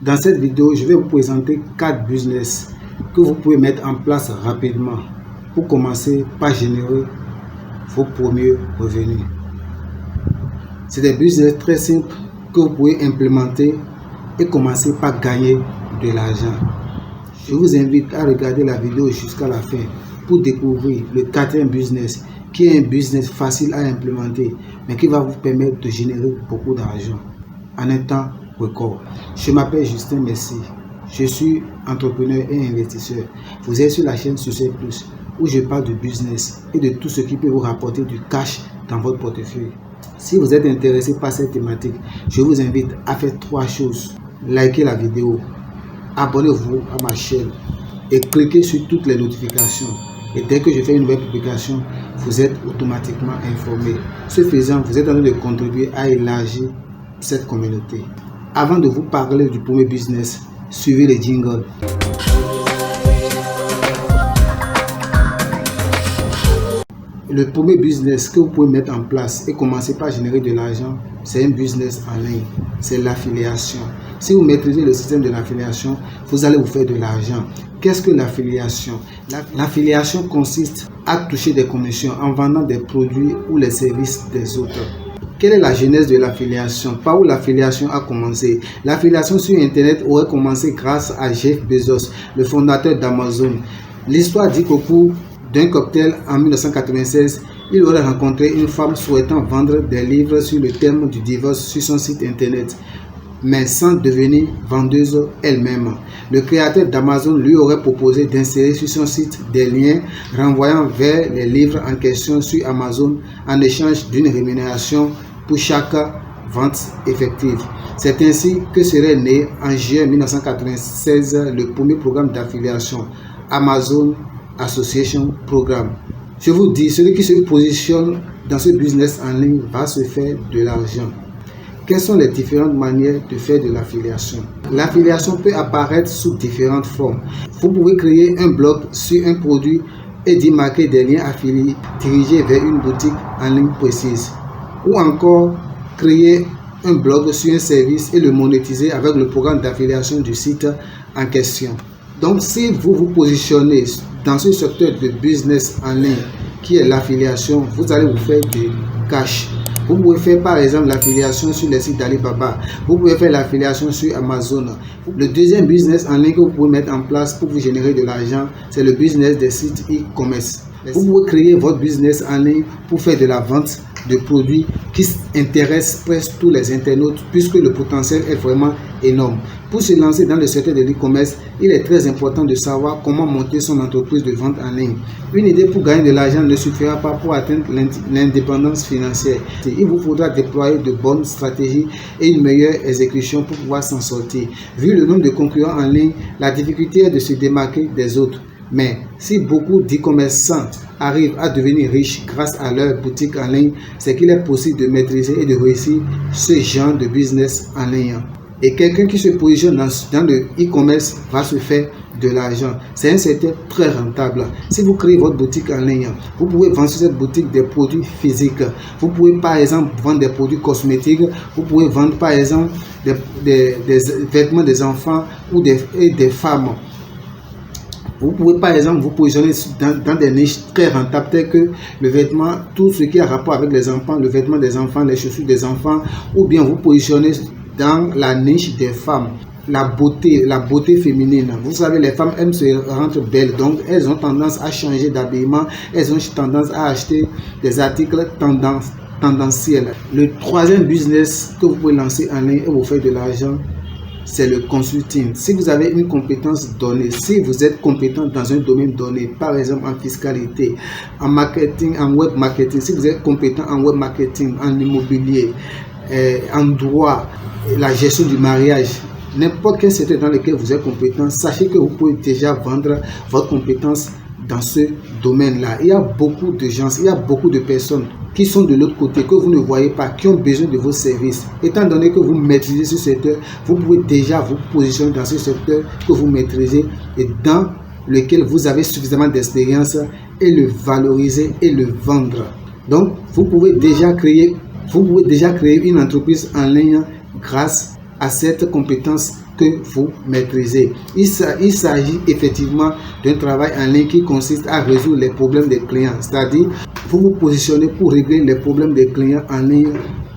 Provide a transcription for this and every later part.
Dans cette vidéo, je vais vous présenter 4 business que vous pouvez mettre en place rapidement pour commencer par générer vos premiers revenus. C'est des business très simples que vous pouvez implémenter et commencer par gagner de l'argent. Je vous invite à regarder la vidéo jusqu'à la fin pour découvrir le 4e business qui est un business facile à implémenter mais qui va vous permettre de générer beaucoup d'argent en un temps record. Je m'appelle Justin Messi, je suis entrepreneur et investisseur. Vous êtes sur la chaîne Succès Plus où je parle de business et de tout ce qui peut vous rapporter du cash dans votre portefeuille. Si vous êtes intéressé par cette thématique, je vous invite à faire 3 choses. Likez la vidéo, abonnez-vous à ma chaîne et cliquez sur toutes les notifications. Et dès que je fais une nouvelle publication, vous êtes automatiquement informé. Ce faisant, vous êtes en train de contribuer à élargir cette communauté. Avant de vous parler du premier business, suivez les jingles. Le premier business que vous pouvez mettre en place et commencer par générer de l'argent, c'est un business en ligne, c'est l'affiliation. Si vous maîtrisez le système de l'affiliation, vous allez vous faire de l'argent. Qu'est-ce que l'affiliation? L'affiliation consiste à toucher des commissions en vendant des produits ou les services des autres. Quelle est la genèse de l'affiliation? Par où l'affiliation a commencé? L'affiliation sur Internet aurait commencé grâce à Jeff Bezos, le fondateur d'Amazon. L'histoire dit qu'au cours d'un cocktail en 1996, il aurait rencontré une femme souhaitant vendre des livres sur le thème du divorce sur son site Internet, mais sans devenir vendeuse elle-même. Le créateur d'Amazon lui aurait proposé d'insérer sur son site des liens renvoyant vers les livres en question sur Amazon en échange d'une rémunération pour chaque vente effective. C'est ainsi que serait né en juillet 1996 le premier programme d'affiliation, Amazon Association Programme. Je vous dis, celui qui se positionne dans ce business en ligne va se faire de l'argent. Quelles sont les différentes manières de faire de l'affiliation? L'affiliation peut apparaître sous différentes formes. Vous pouvez créer un blog sur un produit et d'y marquer des liens affiliés dirigés vers une boutique en ligne précise. Ou encore créer un blog sur un service et le monétiser avec le programme d'affiliation du site en question. Donc si vous vous positionnez dans ce secteur de business en ligne qui est l'affiliation, vous allez vous faire du cash. Vous pouvez faire par exemple l'affiliation sur les sites d'Alibaba. Vous pouvez faire l'affiliation sur Amazon. Le deuxième business en ligne que vous pouvez mettre en place pour vous générer de l'argent, c'est le business des sites e-commerce. Vous pouvez créer votre business en ligne pour faire de la vente de produits qui intéressent presque tous les internautes puisque le potentiel est vraiment énorme. Pour se lancer dans le secteur de l'e-commerce, il est très important de savoir comment monter son entreprise de vente en ligne. Une idée pour gagner de l'argent ne suffira pas pour atteindre l'indépendance financière. Il vous faudra déployer de bonnes stratégies et une meilleure exécution pour pouvoir s'en sortir. Vu le nombre de concurrents en ligne, la difficulté est de se démarquer des autres. Mais si beaucoup d'e-commerçants arrivent à devenir riches grâce à leur boutique en ligne, c'est qu'il est possible de maîtriser et de réussir ce genre de business en ligne. Et quelqu'un qui se positionne dans le e-commerce va se faire de l'argent. C'est un secteur très rentable. Si vous créez votre boutique en ligne, vous pouvez vendre sur cette boutique des produits physiques. Vous pouvez par exemple vendre des produits cosmétiques. Vous pouvez vendre par exemple des vêtements des enfants ou des femmes. Vous pouvez par exemple vous positionner dans des niches très rentables telles que le vêtement, tout ce qui a rapport avec les enfants, le vêtement des enfants, les chaussures des enfants, ou bien vous positionnez dans la niche des femmes, la beauté féminine. Vous savez, les femmes aiment se rendre belles, donc elles ont tendance à changer d'habillement, elles ont tendance à acheter des articles tendanciels. Le 3e business que vous pouvez lancer en ligne et vous faire de l'argent, c'est le consulting. Si vous avez une compétence donnée, si vous êtes compétent dans un domaine donné, par exemple en fiscalité, en marketing, en web marketing, si vous êtes compétent en web marketing, en immobilier, en droit, la gestion du mariage, n'importe quel secteur dans lequel vous êtes compétent, sachez que vous pouvez déjà vendre votre compétence dans ce domaine-là. Il y a beaucoup de gens, il y a beaucoup de personnes qui sont de l'autre côté, que vous ne voyez pas, qui ont besoin de vos services. Étant donné que vous maîtrisez ce secteur, vous pouvez déjà vous positionner dans ce secteur que vous maîtrisez et dans lequel vous avez suffisamment d'expérience et le valoriser et le vendre. Donc, vous pouvez déjà créer une entreprise en ligne grâce à cette compétence que vous maîtrisez. Il s'agit effectivement d'un travail en ligne qui consiste à résoudre les problèmes des clients, c'est-à-dire vous vous positionnez pour régler les problèmes des clients en ligne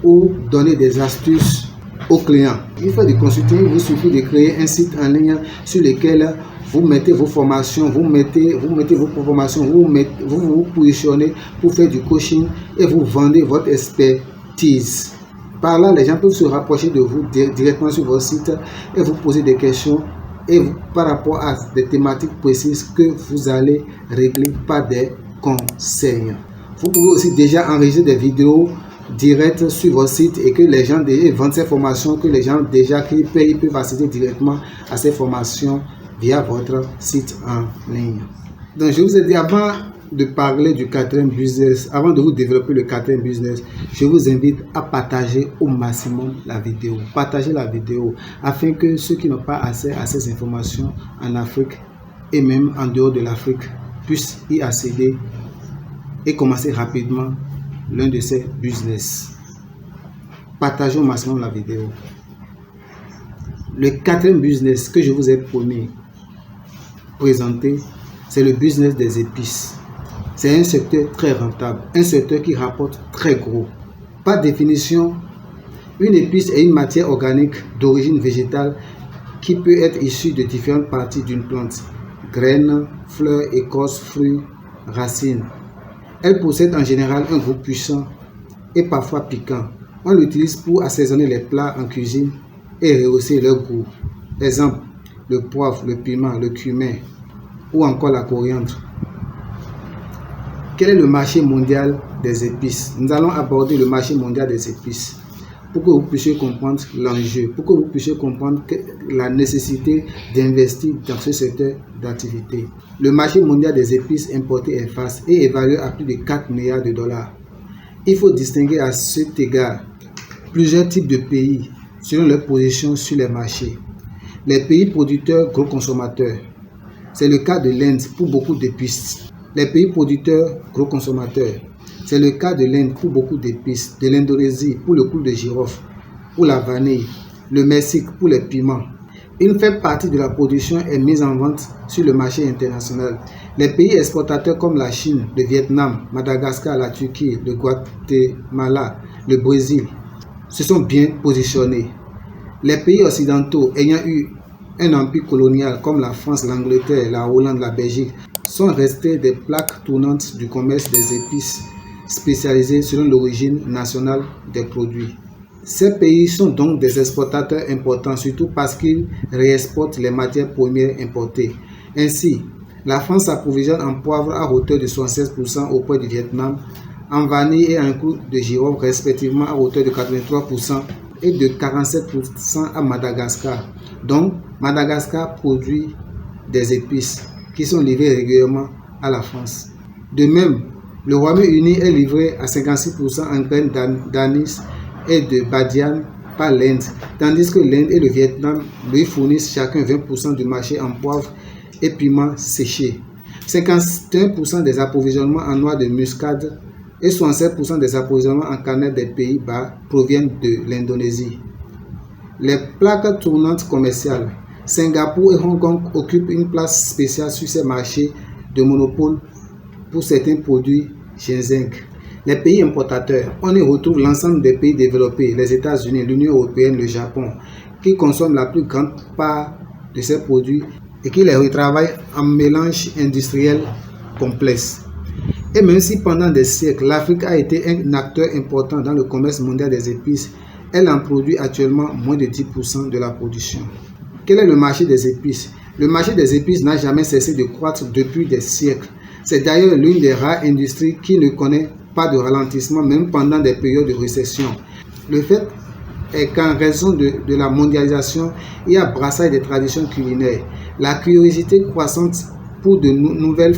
ou donner des astuces aux clients. Il faut du consulting, il vous suffit de créer un site en ligne sur lequel vous mettez vos formations, vous mettez vos formations, vous vous positionnez pour faire du coaching et vous vendez votre expertise. Par là, les gens peuvent se rapprocher de vous directement sur votre site et vous poser des questions par rapport à des thématiques précises que vous allez régler par des conseils. Vous pouvez aussi déjà enregistrer des vidéos directes sur votre site et que les gens vendent ces formations, que les gens déjà qui payent, ils peuvent accéder directement à ces formations via votre site en ligne. Donc je vous ai dit, avant de parler du quatrième business, avant de vous développer le quatrième business, je vous invite à partager au maximum la vidéo. Partagez la vidéo afin que ceux qui n'ont pas accès à ces informations en Afrique et même en dehors de l'Afrique puissent y accéder et commencer rapidement l'un de ces business. Partagez au maximum la vidéo. Le quatrième business que je vous ai promis présenter, c'est le business des épices. C'est un secteur très rentable, un secteur qui rapporte très gros. Par définition, une épice est une matière organique d'origine végétale qui peut être issue de différentes parties d'une plante: graines, fleurs, écorces, fruits, racines. Elle possède en général un goût puissant et parfois piquant. On l'utilise pour assaisonner les plats en cuisine et rehausser leur goût. Exemple, le poivre, le piment, le cumin ou encore la coriandre. Quel est le marché mondial des épices? Nous allons aborder le marché mondial des épices pour que vous puissiez comprendre l'enjeu, pour que vous puissiez comprendre la nécessité d'investir dans ce secteur d'activité. Le marché mondial des épices importées est vaste et évalué à plus de 4 milliards de dollars. Il faut distinguer à cet égard plusieurs types de pays selon leur position sur les marchés. Les pays producteurs gros consommateurs. C'est le cas de l'Inde pour beaucoup d'épices. Les pays producteurs gros consommateurs. C'est le cas de l'Inde pour beaucoup d'épices, de l'Indonésie pour le clou de girofle, pour la vanille, le Mexique pour les piments. Une faible partie de la production est mise en vente sur le marché international. Les pays exportateurs comme la Chine, le Vietnam, Madagascar, la Turquie, le Guatemala, le Brésil se sont bien positionnés. Les pays occidentaux ayant eu un empire colonial comme la France, l'Angleterre, la Hollande, la Belgique sont restés des plaques tournantes du commerce des épices spécialisés selon l'origine nationale des produits. Ces pays sont donc des exportateurs importants, surtout parce qu'ils réexportent les matières premières importées. Ainsi, la France s'approvisionne en poivre à hauteur de 76% auprès du Vietnam, en vanille et en clou de girofle respectivement à hauteur de 83% et de 47% à Madagascar. Donc, Madagascar produit des épices qui sont livrées régulièrement à la France. De même, le Royaume-Uni est livré à 56% en graines d'anis et de badiane par l'Inde, tandis que l'Inde et le Vietnam lui fournissent chacun 20% du marché en poivre et piments séchés. 51% des approvisionnements en noix de muscade et 67% des approvisionnements en cannelle des Pays-Bas proviennent de l'Indonésie. Les plaques tournantes commerciales. Singapour et Hong Kong occupent une place spéciale sur ces marchés de monopole pour certains produits ginseng. Les pays importateurs, on y retrouve l'ensemble des pays développés, les États-Unis, l'Union européenne, le Japon, qui consomment la plus grande part de ces produits et qui les retravaillent en mélange industriel complexe. Et même si pendant des siècles, l'Afrique a été un acteur important dans le commerce mondial des épices, elle en produit actuellement moins de 10% de la production. Quel est le marché des épices? Le marché des épices n'a jamais cessé de croître depuis des siècles. C'est d'ailleurs l'une des rares industries qui ne connaît pas de ralentissement, même pendant des périodes de récession. Le fait est qu'en raison de la mondialisation et à brassage des traditions culinaires, la curiosité croissante pour de nouvelles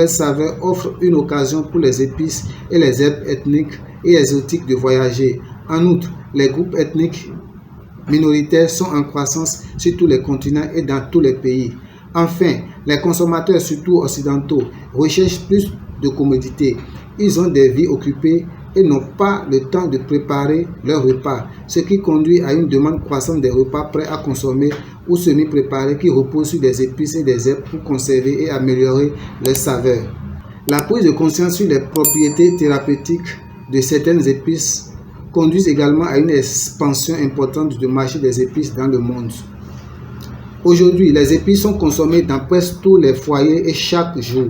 saveurs offre une occasion pour les épices et les herbes ethniques et exotiques de voyager. En outre, les groupes ethniques minoritaires sont en croissance sur tous les continents et dans tous les pays. Enfin, les consommateurs, surtout occidentaux, recherchent plus de commodité. Ils ont des vies occupées et n'ont pas le temps de préparer leurs repas, ce qui conduit à une demande croissante des repas prêts à consommer ou semi-préparés qui reposent sur des épices et des herbes pour conserver et améliorer leur saveur. La prise de conscience sur les propriétés thérapeutiques de certaines épices conduit également à une expansion importante du marché des épices dans le monde. Aujourd'hui, les épices sont consommées dans presque tous les foyers et chaque jour.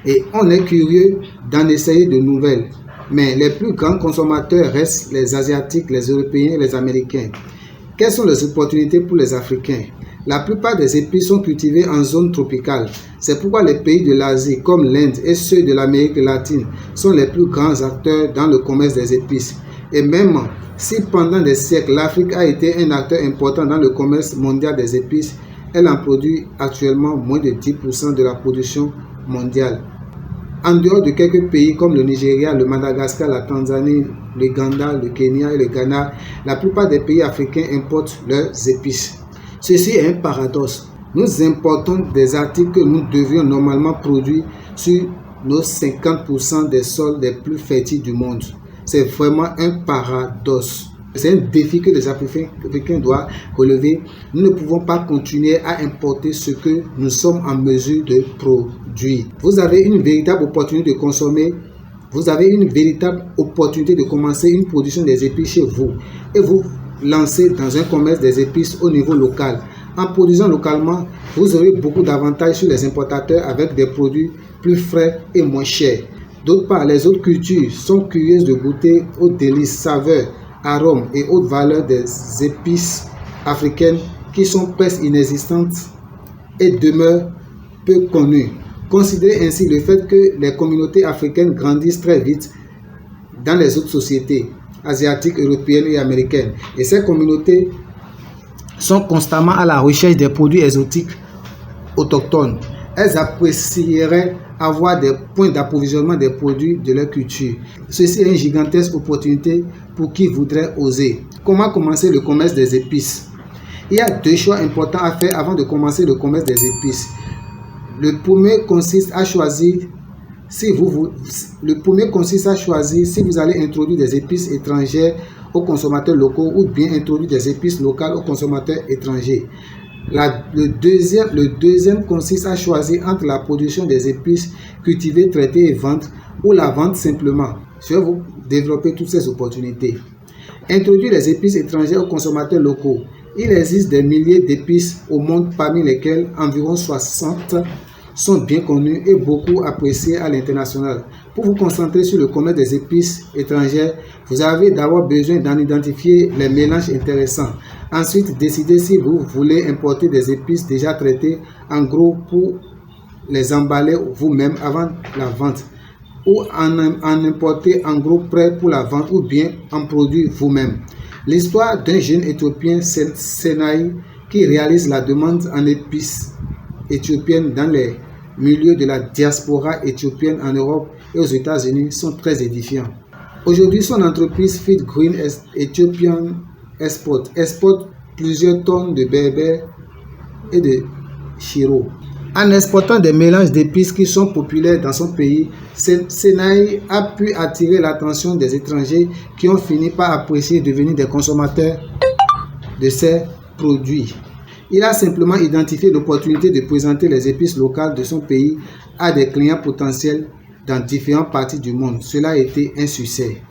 Et on est curieux d'en essayer de nouvelles. Mais les plus grands consommateurs restent les Asiatiques, les Européens et les Américains. Quelles sont les opportunités pour les Africains? La plupart des épices sont cultivées en zone tropicale. C'est pourquoi les pays de l'Asie, comme l'Inde et ceux de l'Amérique latine, sont les plus grands acteurs dans le commerce des épices. Et même si pendant des siècles, l'Afrique a été un acteur important dans le commerce mondial des épices, elle en produit actuellement moins de 10% de la production mondiale. En dehors de quelques pays comme le Nigeria, le Madagascar, la Tanzanie, l'Ouganda, le Kenya et le Ghana, la plupart des pays africains importent leurs épices. Ceci est un paradoxe. Nous importons des articles que nous devrions normalement produire sur nos 50% des sols les plus fertiles du monde. C'est vraiment un paradoxe. C'est un défi que les Africains doivent relever. Nous ne pouvons pas continuer à importer ce que nous sommes en mesure de produire. Vous avez une véritable opportunité de consommer. Vous avez une véritable opportunité de commencer une production des épices chez vous et vous lancer dans un commerce des épices au niveau local. En produisant localement, vous aurez beaucoup d'avantages sur les importateurs avec des produits plus frais et moins chers. D'autre part, les autres cultures sont curieuses de goûter aux délices, saveurs, arômes et autres valeurs des épices africaines qui sont presque inexistantes et demeurent peu connues. Considérez ainsi le fait que les communautés africaines grandissent très vite dans les autres sociétés asiatiques, européennes et américaines. Et ces communautés sont constamment à la recherche des produits exotiques autochtones. Elles apprécieraient avoir des points d'approvisionnement des produits de leur culture. Ceci est une gigantesque opportunité pour qui voudrait oser. Comment commencer le commerce des épices? Il y a deux choix importants à faire avant de commencer le commerce des épices. Le premier consiste à choisir si vous allez introduire des épices étrangères aux consommateurs locaux ou bien introduire des épices locales aux consommateurs étrangers. Le deuxième consiste à choisir entre la production des épices cultivées, traitées et ventes ou la vente simplement. Je vais vous développer toutes ces opportunités. Introduire les épices étrangères aux consommateurs locaux. Il existe des milliers d'épices au monde parmi lesquelles environ 60 sont bien connues et beaucoup appréciées à l'international. Pour vous concentrer sur le commerce des épices étrangères, vous avez d'abord besoin d'en identifier les mélanges intéressants. Ensuite, décidez si vous voulez importer des épices déjà traitées en gros pour les emballer vous-même avant la vente, ou en importer en gros prêt pour la vente, ou bien en produire vous-même. L'histoire d'un jeune Éthiopien, Senaï, qui réalise la demande en épices éthiopiennes dans les milieux de la diaspora éthiopienne en Europe et aux États-Unis sont très édifiants. Aujourd'hui, son entreprise Feed Green Ethiopian exporte plusieurs tonnes de berbères et de chiro. En exportant des mélanges d'épices qui sont populaires dans son pays, Senaï a pu attirer l'attention des étrangers qui ont fini par apprécier et devenir des consommateurs de ces produits. Il a simplement identifié l'opportunité de présenter les épices locales de son pays à des clients potentiels dans différentes parties du monde. Cela a été un succès.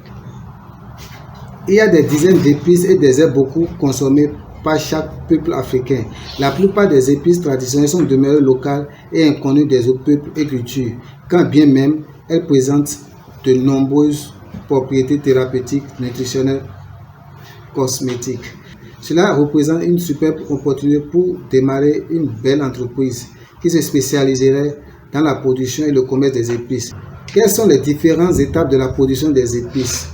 Il y a des dizaines d'épices et des herbes beaucoup consommées par chaque peuple africain. La plupart des épices traditionnelles sont demeurées locales et inconnues des autres peuples et cultures, quand bien même elles présentent de nombreuses propriétés thérapeutiques, nutritionnelles, cosmétiques. Cela représente une superbe opportunité pour démarrer une belle entreprise qui se spécialiserait dans la production et le commerce des épices. Quelles sont les différentes étapes de la production des épices?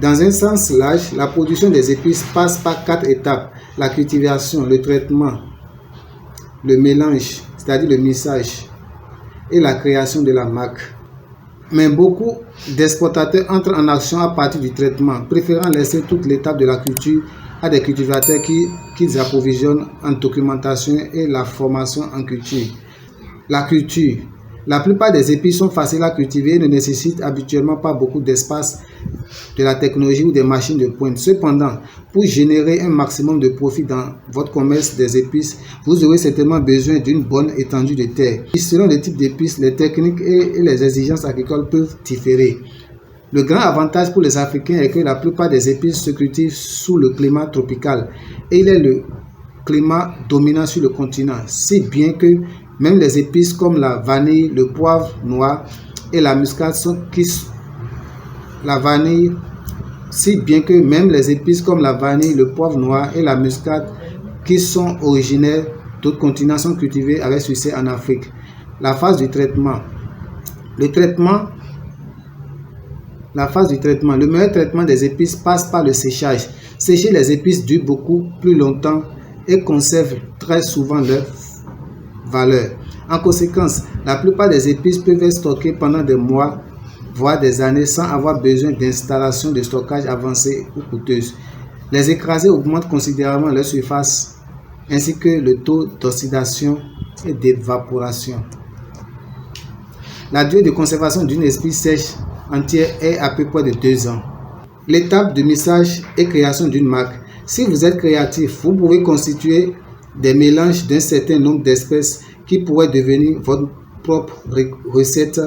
Dans un sens large, la production des épices passe par 4 étapes: la cultivation, le traitement, le mélange, c'est-à-dire le mixage, et la création de la marque. Mais beaucoup d'exportateurs entrent en action à partir du traitement, préférant laisser toute l'étape de la culture à des cultivateurs qui approvisionnent en documentation et la formation en culture. La culture. La plupart des épices sont faciles à cultiver et ne nécessitent habituellement pas beaucoup d'espace, de la technologie ou des machines de pointe. Cependant, pour générer un maximum de profit dans votre commerce des épices, vous aurez certainement besoin d'une bonne étendue de terre. Selon les types d'épices, les techniques et les exigences agricoles peuvent différer. Le grand avantage pour les Africains est que la plupart des épices se cultivent sous le climat tropical et il est le climat dominant sur le continent, si bien que même les épices comme la vanille, le poivre noir et la muscade qui sont originaires d'autres continents sont cultivées avec succès en Afrique. La phase du traitement. Le meilleur traitement des épices passe par le séchage. Sécher les épices dure beaucoup plus longtemps et conserve très souvent leur valeur. En conséquence, la plupart des épices peuvent être stockées pendant des mois, voire des années, sans avoir besoin d'installations de stockage avancées ou coûteuses. Les écrasés augmentent considérablement leur surface, ainsi que le taux d'oxydation et d'évaporation. La durée de conservation d'une épice sèche entière est à peu près de 2 ans. L'étape de mixage et création d'une marque. Si vous êtes créatif, vous pouvez constituer des mélanges d'un certain nombre d'espèces qui pourraient devenir votre propre recette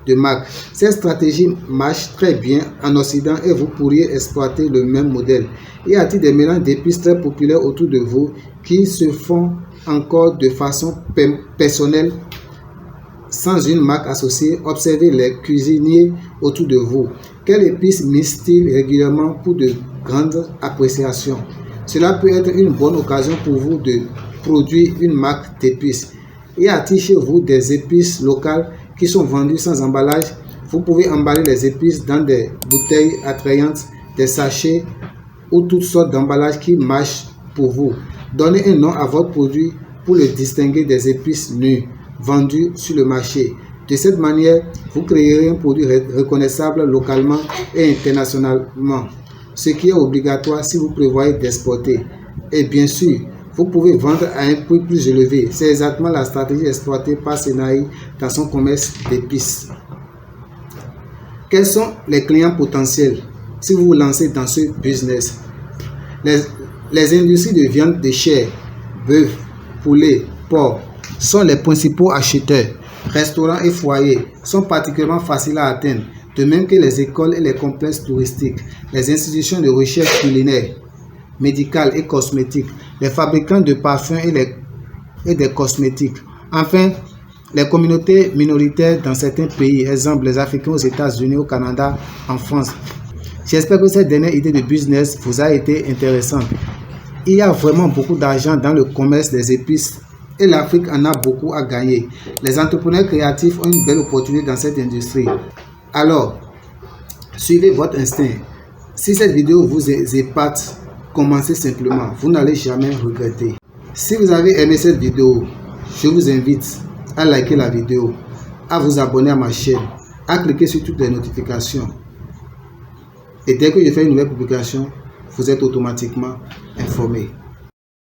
de marque. Cette stratégie marche très bien en Occident et vous pourriez exploiter le même modèle. Y a-t-il des mélanges d'épices très populaires autour de vous qui se font encore de façon personnelle sans une marque associée? Observez les cuisiniers autour de vous. Quelles épices mixent-ils régulièrement pour de grandes appréciations? Cela peut être une bonne occasion pour vous de produire une marque d'épices. Y a-t-il chez vous des épices locales qui sont vendues sans emballage? Vous pouvez emballer les épices dans des bouteilles attrayantes, des sachets ou toutes sortes d'emballages qui marchent pour vous. Donnez un nom à votre produit pour le distinguer des épices nues vendues sur le marché. De cette manière, vous créerez un produit reconnaissable localement et internationalement, ce qui est obligatoire si vous prévoyez d'exporter. Et bien sûr, vous pouvez vendre à un prix plus élevé. C'est exactement la stratégie exploitée par Senaï dans son commerce d'épices. Quels sont les clients potentiels si vous vous lancez dans ce business? Les industries de viande de chair, bœuf, poulet, porc sont les principaux acheteurs. Restaurants et foyers sont particulièrement faciles à atteindre, de même que les écoles et les complexes touristiques, les institutions de recherche culinaire, médicale et cosmétique, les fabricants de parfums et des cosmétiques. Enfin, les communautés minoritaires dans certains pays, exemple les Africains aux États-Unis, au Canada, en France. J'espère que cette dernière idée de business vous a été intéressante. Il y a vraiment beaucoup d'argent dans le commerce des épices et l'Afrique en a beaucoup à gagner. Les entrepreneurs créatifs ont une belle opportunité dans cette industrie. Alors, suivez votre instinct. Si cette vidéo vous épate, commencez simplement. Vous n'allez jamais regretter. Si vous avez aimé cette vidéo, je vous invite à liker la vidéo, à vous abonner à ma chaîne, à cliquer sur toutes les notifications. Et dès que je fais une nouvelle publication, vous êtes automatiquement informé.